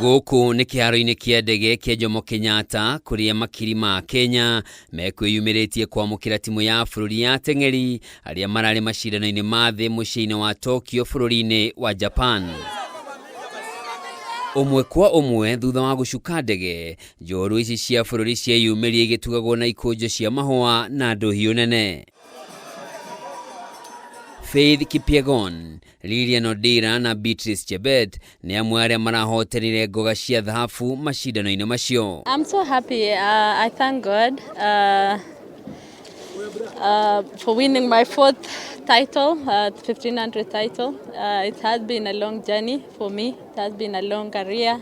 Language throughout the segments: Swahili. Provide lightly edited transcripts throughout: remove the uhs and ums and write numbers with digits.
Gũkũ nĩ kĩharo-inĩ kĩa ndege kĩa Jomo Kenyatta kũrĩa makiri ma Kenya mekwĩyumĩrĩtie kwamũkĩra timu ya bũrũri ya teng'eri arĩa mararĩ macindano-inĩ ma thĩ mũciĩ-inĩ wa Tokyo bũrũri-inĩ wa Japan. Ũmwe kwa ũmwe thutha wa gũcuka ndege, njorua ici cia bũrũri cieyumĩria igĩtugagwo na ikũnjo cia mahũa na ndũhiũ nene. Faith Kipyegon, Lilian Odira na Beatrice Chebet ni amwe arĩa marahotanire ngoga cia dhahabu macindano-inĩ macio. I'm so happy. I thank God for winning my fourth title, 1500 title. It has been a long journey for me. It has been a long career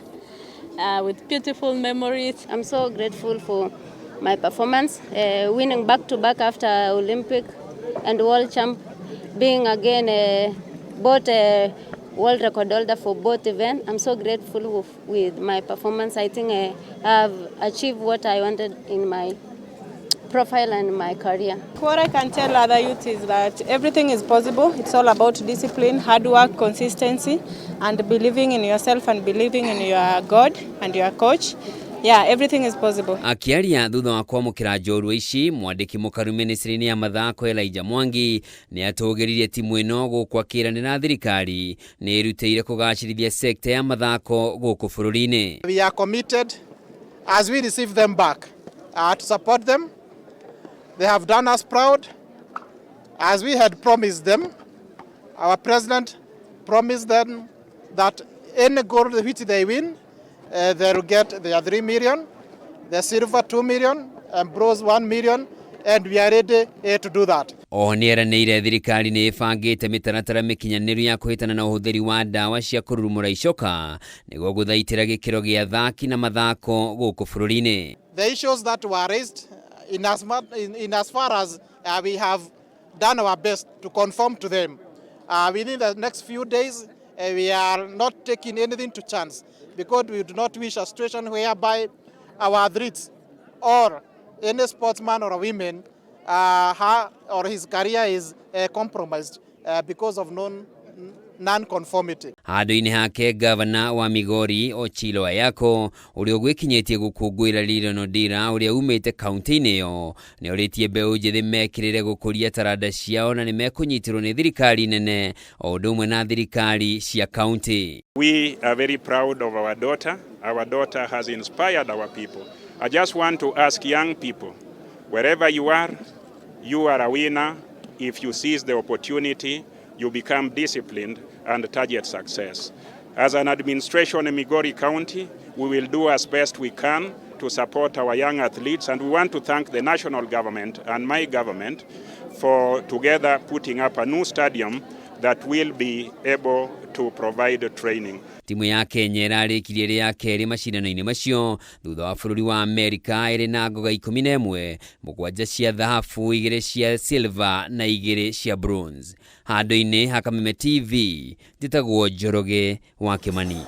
with beautiful memories. I'm so grateful for my performance, winning back-to-back after Olympic and World Champ, being again both world record holder for both events. I'm so grateful with my performance. I think I've achieved what I wanted in my profile and my career. What I can tell other youth is that everything is possible. It's all about discipline, hard work, consistency, and believing in yourself and believing in your God and your coach. Yeah, everything is possible. Akiaria thutha wa kwamũkĩra njorua ici, mwandĩki mũkaru ministry-inĩ ya mathako Elijah Mwangi nĩ atũgĩririe timu ĩno gũkũ akĩranĩra thirikari nĩ ĩrutĩire kũgacĩrithia sekta ya mathako gũkũ bũrũri-inĩ. We are committed as we receive them back to support them. They have done us proud as we had promised them. Our president promised them that any gold which they win, they will get their 3 million, the silver 2 million, and bronze 1 million, and we are ready to do that. O nĩ eranĩire thirikari nĩ ĩbangĩte mĩtaratara mĩkinyanĩru ya kũhĩtana na ũhũthĩri wa ndawa cia kũrurumũra icoka nĩguo gũthaitĩra gĩkĩro gĩa athaki na mathako gũkũ bũrũri-inĩ. The issues that were raised in as far as we have done our best to conform to them. Within the next few days, we are not taking anything to chance because we do not wish a situation whereby our athletes or any sportsman or a woman her or his career is compromised because of non-conformity. Handũ-inĩ hake gavana wa Migori Ochilo Ayako ũrĩa ũgwĩkinyĩtie gũkũngũĩra Lilian Odira ũrĩa umĩte kaunti-inĩ ĩyo nĩ orĩtie mbeũ njĩthĩ mekĩrĩre gũkũria taranda ciao na nĩ mekũnyitĩrwo nĩ thirikari nene o ũndũ ũmwe na thirikari cia kaunti. We are very proud of our daughter. Our daughter has inspired our people. I just want to ask young people, wherever you are a winner. If you seize the opportunity, you become disciplined and target success. As an administration in Migori County, we will do as best we can to support our young athletes, and we want to thank the national government and my government for together putting up a new stadium that will be able to provide training. Timu ya Kenya ĩrarĩkirie ĩrĩ ya kerĩ macindano-inĩ macio thutha wa bũrũri wa Amerika ĩrĩ na ngoga 11, 7 cia dhahabu, 2 cia silver na 2 cia bronze. Handũ-inĩ ha Kameme TV, njĩtagwo Njoroge wa Kĩmani.